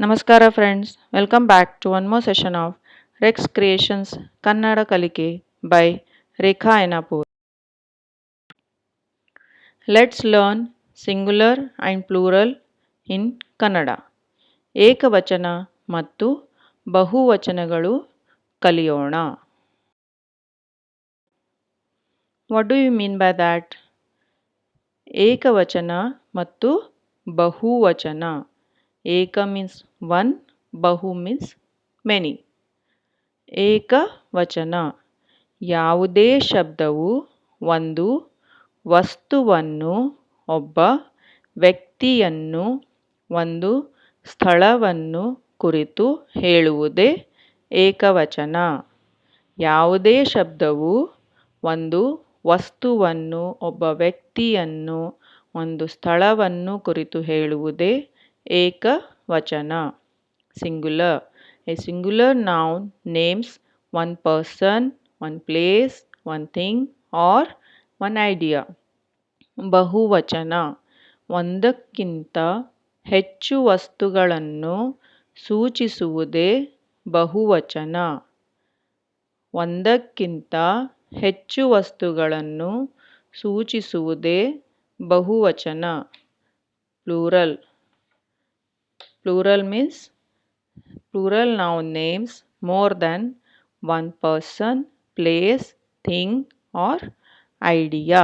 Namaskara friends, welcome back to one more session of Reks Creations Kannada Kalike by Rekha Enapur. Let's learn singular and plural in Kannada. ಏಕವಚನ ಮತ್ತು ಬಹುವಚನಗಳು ಕಲಿಯೋಣ. What do you mean by that? ಏಕವಚನ ಮತ್ತು ಬಹುವಚನ. ಏಕ means one, ಬಹು means many. ಏಕವಚನ ಯಾವುದೇ ಶಬ್ದವು ಒಂದು ವಸ್ತುವನ್ನು, ಒಬ್ಬ ವ್ಯಕ್ತಿಯನ್ನು, ಒಂದು ಸ್ಥಳವನ್ನು ಕುರಿತು ಹೇಳುವುದೇ ಏಕವಚನ. ಯಾವುದೇ ಶಬ್ದವು ಒಂದು ವಸ್ತುವನ್ನು, ಒಬ್ಬ ವ್ಯಕ್ತಿಯನ್ನು, ಒಂದು ಸ್ಥಳವನ್ನು ಕುರಿತು ಹೇಳುವುದೇ ಏಕವಚನ. Singular. A singular noun names one person, one place, one thing or one idea. ಬಹುವಚನ ಒಂದಕ್ಕಿಂತ ಹೆಚ್ಚು ವಸ್ತುಗಳನ್ನು ಸೂಚಿಸುವುದೇ ಬಹುವಚನ. ಒಂದಕ್ಕಿಂತ ಹೆಚ್ಚು ವಸ್ತುಗಳನ್ನು ಸೂಚಿಸುವುದೇ ಬಹುವಚನ. Plural. Plural means plural noun names more than one person, place, thing or idea.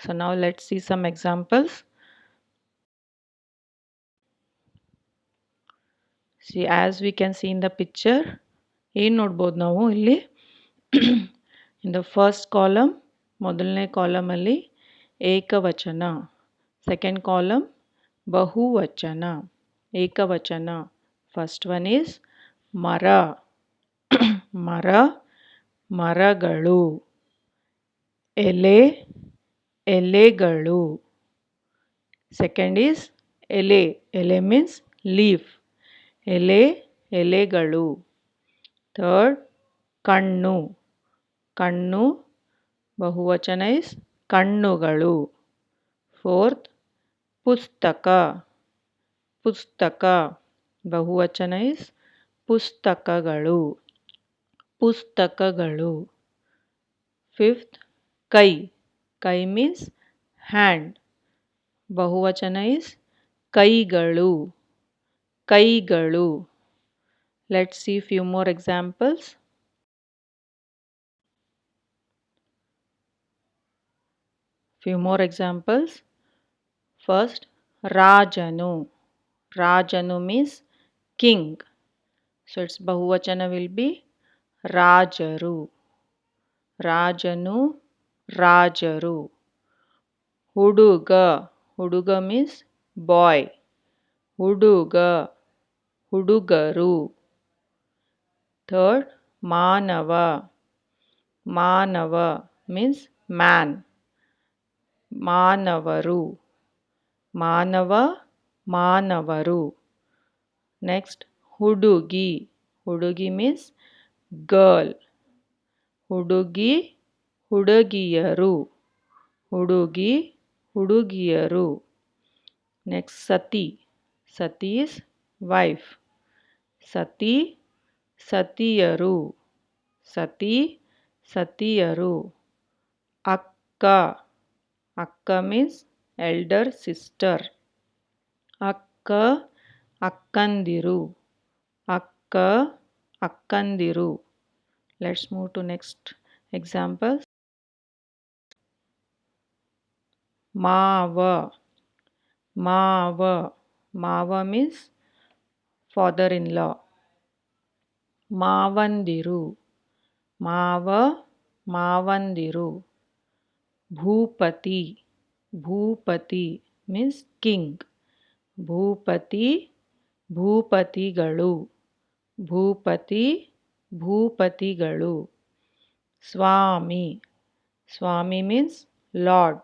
So now let's see some examples. See, as we can see in the picture, ಏನು ನೋಡ್ಬೋದು ನಾವು ಇಲ್ಲಿ in the first column, ಮೊದಲನೇ ಕಾಲಮಲ್ಲಿ ಏಕವಚನ, second column ಬಹುವಚನ. ಏಕವಚನ first one is ಮರ, ಮರ, ಮರಗಳು. ಎಲೆ, ಎಲೆಗಳು. ಸೆಕೆಂಡ್ ಈಸ್ ಎಲೆ, ಎಲೆ ಮೀನ್ಸ್ ಲೀಫ್, ಎಲೆ, ಎಲೆಗಳು. ಥರ್ಡ್ ಕಣ್ಣು, ಕಣ್ಣು, ಬಹುವಚನ ಇಸ್ ಕಣ್ಣುಗಳು. ಫೋರ್ತ್ ಪುಸ್ತಕ, ಪುಸ್ತಕ, ಬಹುವಚನ ಇಸ್ ಪುಸ್ತಕಗಳು, ಪುಸ್ತಕಗಳು. ಫಿಫ್ತ್ ಕೈ, ಕೈ ಮೀನ್ಸ್ ಹ್ಯಾಂಡ್, ಬಹುವಚನ ಇಸ್ ಕೈಗಳು, ಕೈಗಳು. Let's see few more examples. Few more examples. First, Rajanu. Rajanu means king. So its bahuvachana will be Rajaru. Rajanu, Rajaru. Huduga. Huduga means boy. Huduga, Hudugaru. Third, Manava. Manava means man. Manavaru. Manava, Manavaru. Next, Hudugi. Hudugi means girl. Hudugi, Hudugiyaru. Hudugi, Hudugiyaru. Next, Sati. Sati is wife. Sati, Satiyaru. Sati, Satiyaru. Akka. Akka means elder sister. Akka, Akkandiru. Akka, Akkandiru. Let's move to next examples. Mava. Mava. Mava means father-in-law. Mavandiru. Mava, Mavandiru. Bhupati. Bhupati means king. Bhupati, Bhupatigalu. Bhupati, Bhupatigalu. Swami. Swami means Lord.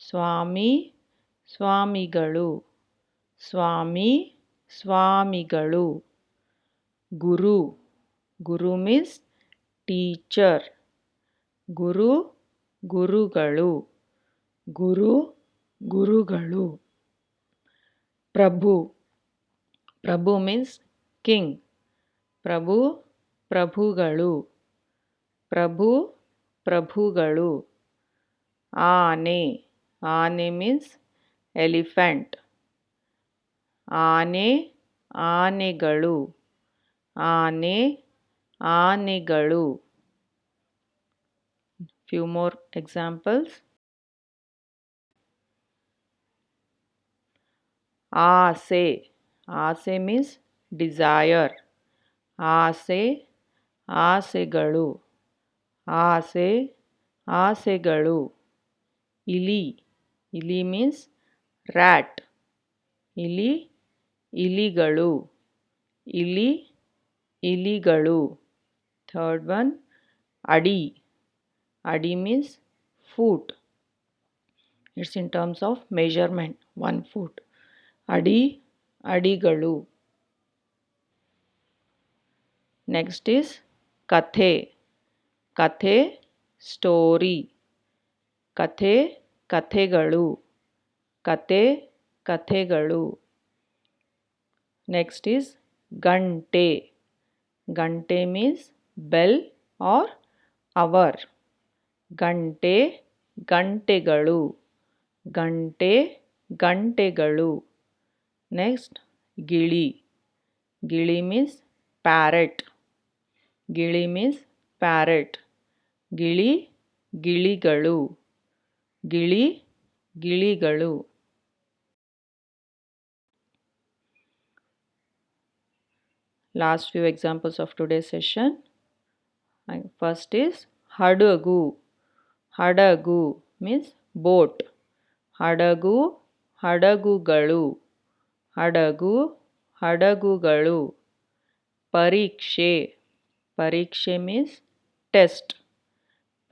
Swami, Swamigalu. Swami, Swamigalu. Guru. Guru means teacher. Guru, Gurugalu. Guru, Gurugalu. Prabhu. Prabhu means king. Prabhu, Prabhugalu. Prabhu, Prabhugalu. Aane. Aane means elephant. ಆನೆ ಆನೆಗಳು. ಆನೆ ಆನೆಗಳು. Few more examples. ಆಸೆ. ಆಸೆ means desire. ಆಸೆ ಆಸೆಗಳು. ಆಸೆ ಆಸೆಗಳು. ಇಲಿ. ಇಲಿ means rat. ಇಲಿ ಇಲಿಗಳು. ಇಲಿ ಇಲಿಗಳು. Third one, adi. Adi means foot. It's in terms of measurement, 1 foot. Adi adigalu. Next is kathe. Kathe, story. Kathe kathegalu. Kathe kathegalu. Next is gante. Gante means bell or hour. ಗಂಟೆ ಗಂಟೆಗಳು. ಗಂಟೆ ಗಂಟೆಗಳು. Next ಗಿಳಿ. ಗಿಳಿ means parrot. ಗಿಳಿ means parrot. ಗಿಳಿ ಗಿಳಿಗಳು. ಗಿಳಿ ಗಿಳಿಗಳು. Last few examples of today's session. First is ಹಡಗು. ಹಡಗು means boat. ಹಡಗು ಹಡಗುಗಳು. ಹಡಗು ಹಡಗುಗಳು. ಪರೀಕ್ಷೆ. ಪರೀಕ್ಷೆ means test.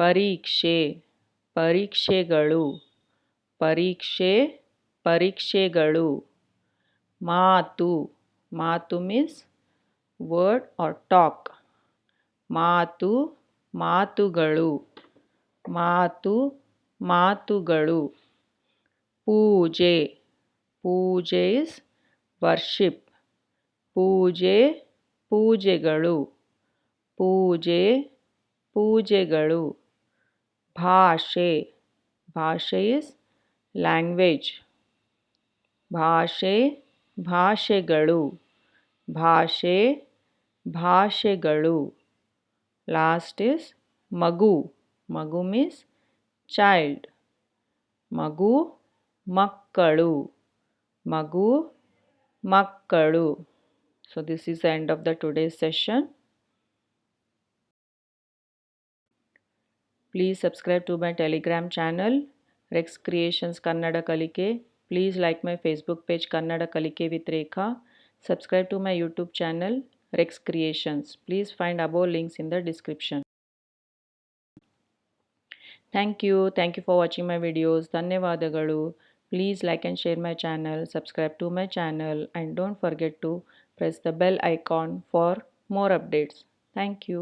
ಪರೀಕ್ಷೆ ಪರೀಕ್ಷೆಗಳು. ಪರೀಕ್ಷೆ ಪರೀಕ್ಷೆಗಳು. ಮಾತು. ಮಾತು means word or talk. ಮಾತು ಮಾತುಗಳು. ಮಾತು ಮಾತುಗಳು. ಪೂಜೆ. ಪೂಜೆ is worship. ಪೂಜೆ ಪೂಜೆಗಳು. ಪೂಜೆ ಪೂಜೆಗಳು. ಭಾಷೆ. ಭಾಷೆ is language. ಭಾಷೆ ಭಾಷೆಗಳು. ಭಾಷೆ ಭಾಷೆಗಳು. Last is ಮಗು. ಮಗು means child. ಮಗು ಮಕ್ಕಳು. ಮಗು ಮಕ್ಕಳು. So this is the end of the today's session. Please subscribe to my Telegram channel, Reks Creations Kannada Kalike. Please like my Facebook page Kannada Kalike with Rekha. Subscribe to my YouTube channel, Reks Creations. Please find above links in the description. Thank you. Thank you for watching my videos. ಧನ್ಯವಾದಗಳು. Please like and share my channel, subscribe to my channel, and don't forget to press the bell icon for more updates. Thank you.